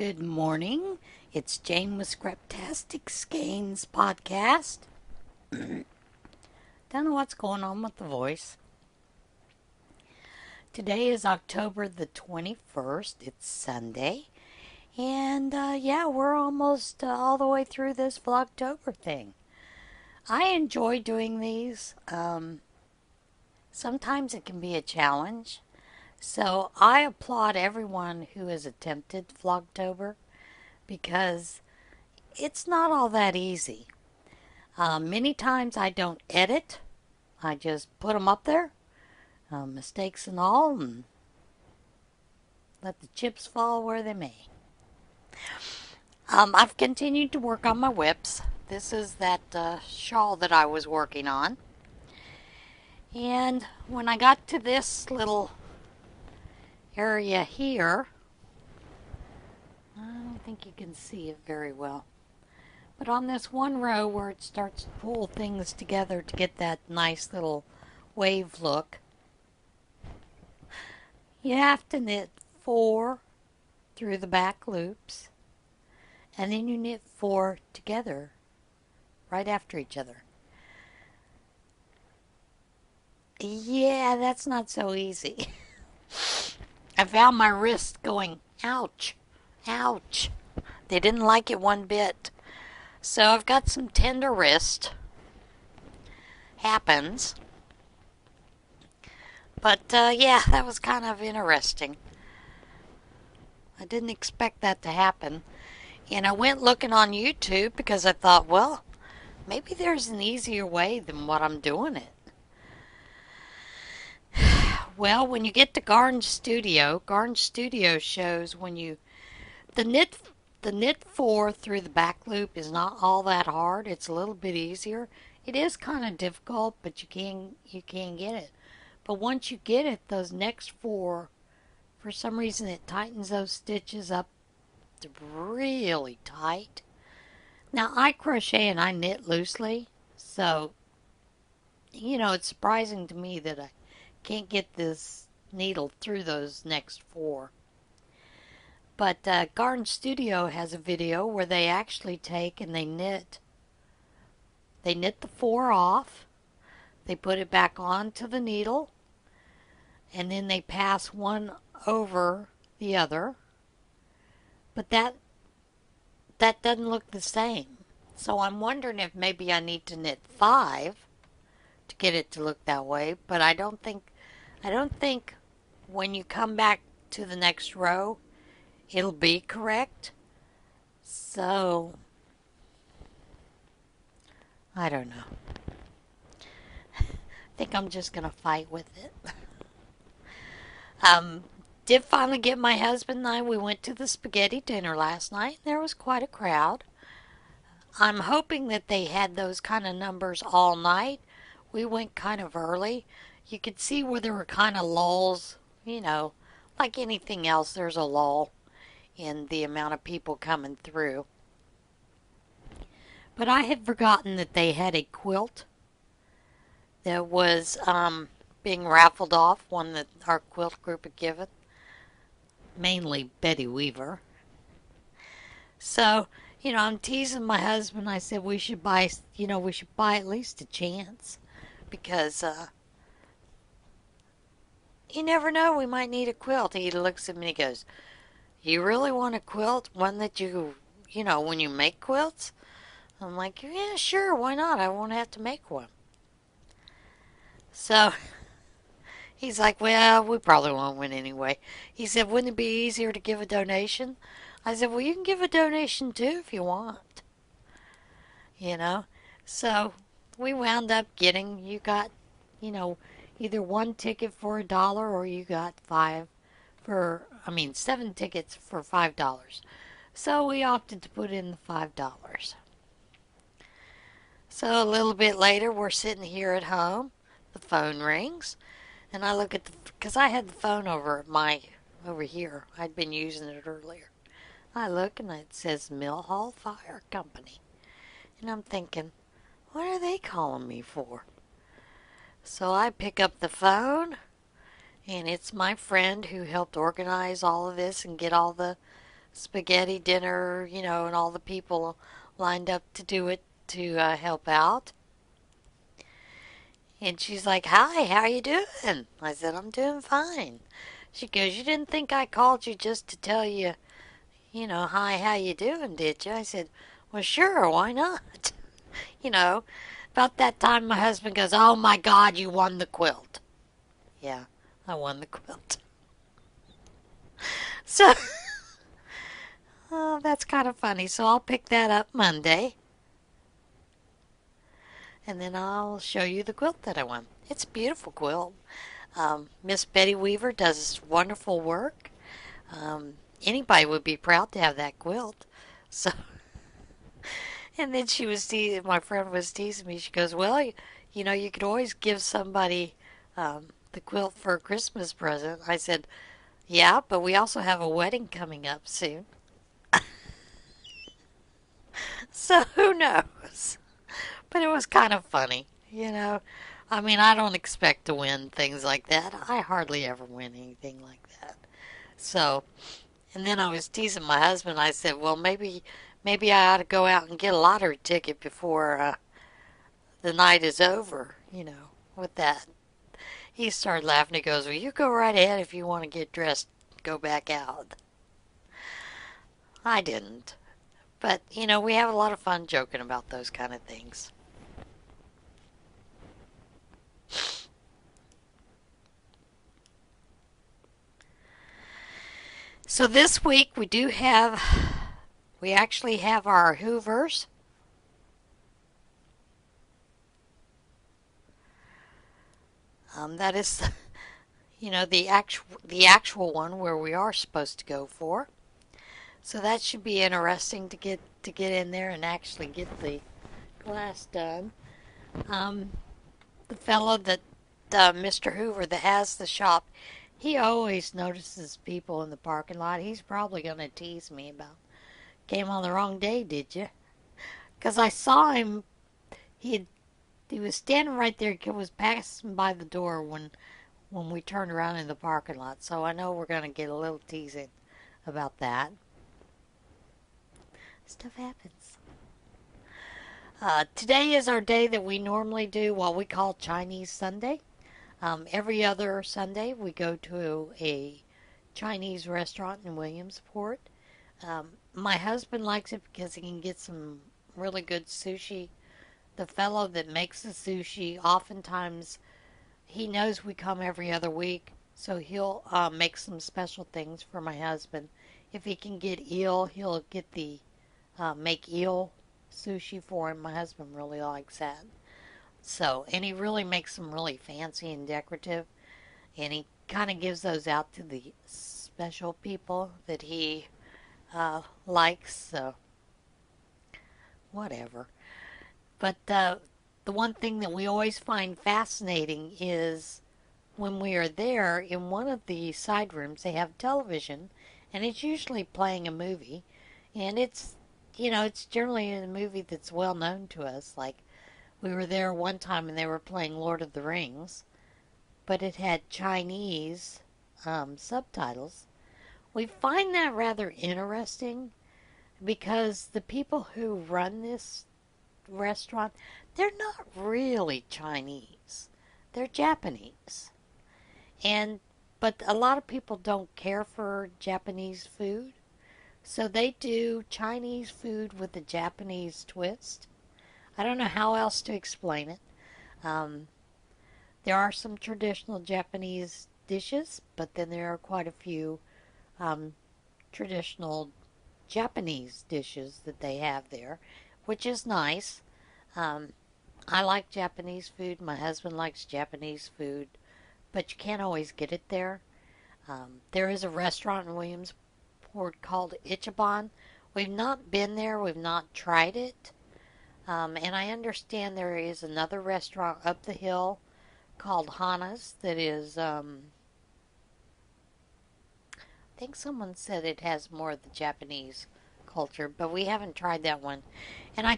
Good morning. It's Jane with Scraptastic Yarns Podcast. Don't know what's going on with the voice. Today is October the 21st. It's Sunday. And we're almost all the way through this Vlogtober thing. I enjoy doing these. Sometimes it can be a challenge. So I applaud everyone who has attempted Vlogtober because it's not all that easy. Many times I don't edit. I just put them up there, mistakes and all, and let the chips fall where they may. I've continued to work on my whips. This is that shawl that I was working on. And when I got to this little area here, I don't think you can see it very well, but on this one row where it starts to pull things together to get that nice little wave look, you have to knit 4 through the back loops, and then you knit 4 together right after each other. Yeah, that's not so easy. I found my wrist going, ouch, ouch. They didn't like it one bit. So I've got some tender wrist. Happens. But that was kind of interesting. I didn't expect that to happen. And I went looking on YouTube because I thought, well, maybe there's an easier way than what I'm doing it. Well, when you get to Garn Studio shows when you the knit 4 through the back loop is not all that hard. It's a little bit easier. It is kind of difficult, but you can get it. But once you get it, those next 4, for some reason it tightens those stitches up really tight. Now I crochet and I knit loosely, so it's surprising to me that I can't get this needle through those next 4. But Garn Studio has a video where they actually take and they knit the 4 off, they put it back onto the needle, and then they pass one over the other. But that doesn't look the same. So I'm wondering if maybe I need to knit 5 to get it to look that way, but I don't think when you come back to the next row it'll be correct. So I don't know. I think I'm just gonna fight with it. Did finally get my husband and I. We went to the spaghetti dinner last night. There was quite a crowd. I'm hoping that they had those kind of numbers all night. We went kind of early. You could see where there were kind of lulls, like anything else, there's a lull in the amount of people coming through. But I had forgotten that they had a quilt that was being raffled off, one that our quilt group had given, mainly Betty Weaver. So, I'm teasing my husband. I said we should buy at least a chance, because you never know, we might need a quilt. He looks at me and he goes, "You really want a quilt? One that when you make quilts?" I'm like, "Yeah, sure, why not? I won't have to make one." So he's like, "Well, we probably won't win anyway." He said, "Wouldn't it be easier to give a donation?" I said, "Well, you can give a donation too if you want." So we wound up getting, you got, either one ticket for $1 or you got 7 tickets for $5. So we opted to put in the $5. So a little bit later, we're sitting here at home. The phone rings, and I look at because I had the phone over here. I'd been using it earlier. I look and it says Mill Hall Fire Company, and I'm thinking, what are they calling me for? So I pick up the phone, and it's my friend who helped organize all of this and get all the spaghetti dinner, you know, and all the people lined up to do it to help out. And she's like, "Hi, how you doing?" I said, "I'm doing fine." She goes, "You didn't think I called you just to tell you, you know, hi, how you doing, did you?" I said, "Well, sure, why not?" You know, about that time my husband goes, "Oh my God, you won the quilt." Yeah, I won the quilt. So, oh, that's kind of funny. So I'll pick that up Monday, and then I'll show you the quilt that I won. It's a beautiful quilt. Miss Betty Weaver does wonderful work. Anybody would be proud to have that quilt. So, and then she was teasing, my friend was teasing me. She goes, "Well, you know, you could always give somebody the quilt for a Christmas present." I said, "Yeah, but we also have a wedding coming up soon." So who knows? But it was kind of funny, you know. I mean, I don't expect to win things like that. I hardly ever win anything like that. So, and then I was teasing my husband. I said, "Well, maybe I ought to go out and get a lottery ticket before the night is over, you know, with that." He started laughing. He goes, "Well, you go right ahead if you want to get dressed, go back out." I didn't. But, you know, we have a lot of fun joking about those kind of things. So this week we actually have our Hoovers. That is, you know, the actual one where we are supposed to go for. So that should be interesting to get in there and actually get the glass done. Um, the fellow that Mr. Hoover that has the shop, he always notices people in the parking lot. He's probably going to tease me about, "Came on the wrong day, did you?" Because I saw him. He had, he was standing right there. He was passing by the door when we turned around in the parking lot. So I know we're going to get a little teasing about that. Stuff happens. Today is our day that we normally do what we call Chinese Sunday. Every other Sunday, we go to a Chinese restaurant in Williamsport. My husband likes it because he can get some really good sushi. The fellow that makes the sushi, oftentimes, he knows we come every other week, so he'll make some special things for my husband. If he can get eel, he'll get the make eel sushi for him. My husband really likes that. So, and he really makes them really fancy and decorative, and he kind of gives those out to the special people that he likes. So, whatever. But the one thing that we always find fascinating is when we are there, in one of the side rooms, they have television, and it's usually playing a movie, and it's, you know, it's generally a movie that's well known to us. Like, we were there one time and they were playing Lord of the Rings, but it had Chinese subtitles. We find that rather interesting because the people who run this restaurant, they're not really Chinese. They're Japanese. And but a lot of people don't care for Japanese food, so they do Chinese food with a Japanese twist. I don't know how else to explain it. Um, there are some traditional Japanese dishes, but then there are quite a few um, traditional Japanese dishes that they have there, which is nice. Um, I like Japanese food. My husband likes Japanese food, but you can't always get it there. There is a restaurant in Williamsport called Ichiban. We've not been there. We've not tried it. And I understand there is another restaurant up the hill called Hana's that is, I think someone said it has more of the Japanese culture, but we haven't tried that one. And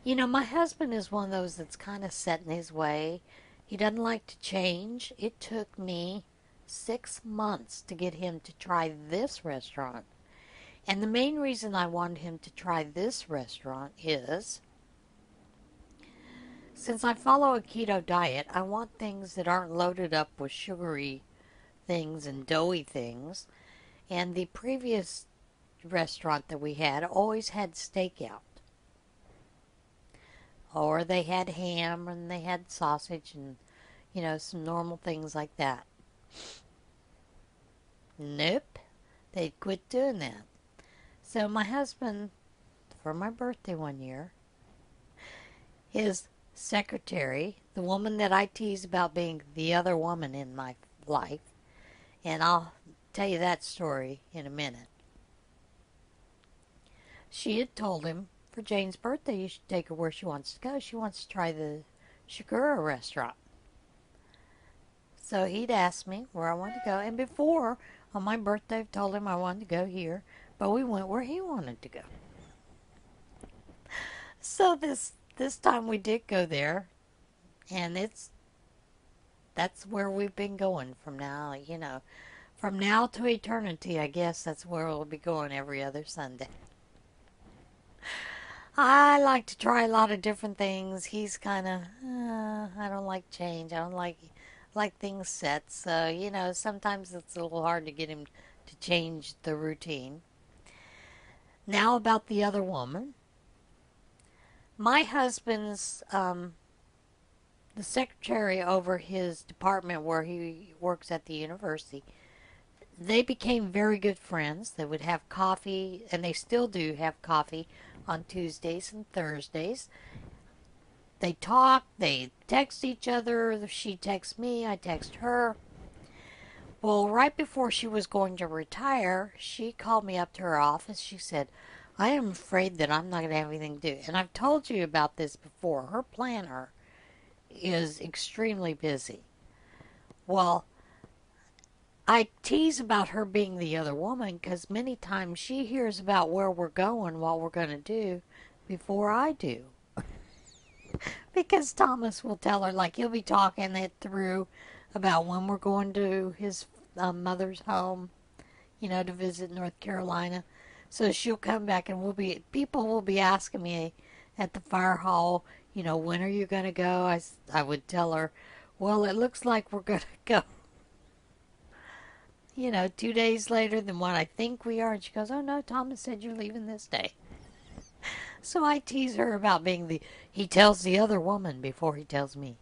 you know, my husband is one of those that's kind of set in his way. He doesn't like to change. It took me 6 months to get him to try this restaurant. And the main reason I wanted him to try this restaurant is, since I follow a keto diet, I want things that aren't loaded up with sugary things and doughy things. And the previous restaurant that we had always had steak out. Or they had ham and they had sausage and, some normal things like that. Nope. They'd quit doing that. So my husband, for my birthday one year, his secretary, the woman that I tease about being the other woman in my life, and I'll tell you that story in a minute. She had told him, for Jane's birthday, you should take her where she wants to go. She wants to try the Shakura restaurant. So he'd asked me where I wanted to go. And before, on my birthday, I told him I wanted to go here. But we went where he wanted to go. So this time we did go there. And that's where we've been going from now, From now to eternity, I guess that's where we'll be going every other Sunday. I like to try a lot of different things. He's kind of, I don't like change. I don't like things set. So, sometimes it's a little hard to get him to change the routine. Now about the other woman. My husband's, the secretary over his department where he works at the university, they became very good friends. They would have coffee, and they still do have coffee on Tuesdays and Thursdays. They talk, they text each other. She texts me, I text her. Well, right before she was going to retire, she called me up to her office. She said, I am afraid that I'm not going to have anything to do. And I've told you about this before. Her planner is extremely busy. Well, I tease about her being the other woman because many times she hears about where we're going, what we're going to do, before I do. Because Thomas will tell her, like, he'll be talking it through about when we're going to his mother's home, to visit North Carolina. So she'll come back and people will be asking me at the fire hall, when are you going to go? I would tell her, well, it looks like we're going to go. 2 days later than what I think we are. And she goes, oh no, Thomas said you're leaving this day. So I tease her about he tells the other woman before he tells me.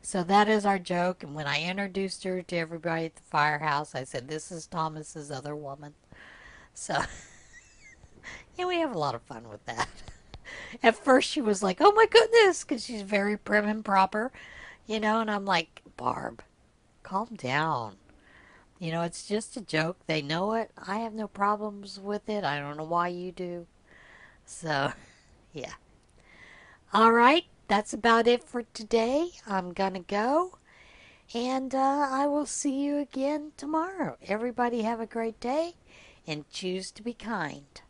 So that is our joke. And when I introduced her to everybody at the firehouse, I said, this is Thomas's other woman. So, we have a lot of fun with that. At first she was like, oh my goodness, because she's very prim and proper, and I'm like, Barb, calm down. It's just a joke. They know it. I have no problems with it. I don't know why you do. So, yeah. All right. That's about it for today. I'm going to go. And I will see you again tomorrow. Everybody have a great day and choose to be kind.